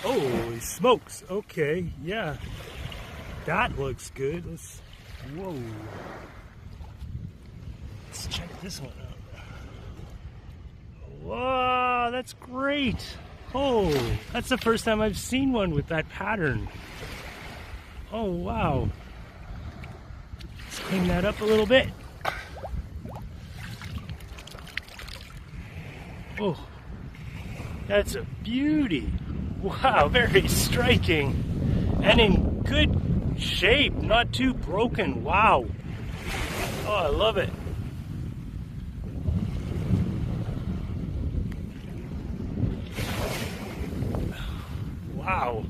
Holy smokes. Okay, yeah. That looks good. Whoa. Let's check this one out. Wow, that's great. Oh, that's the first time I've seen one with that pattern. Oh, wow. Let's clean that up a little bit. Oh, that's a beauty. Wow, very striking and in good shape, not too broken. Wow. Oh, I love it. Wow.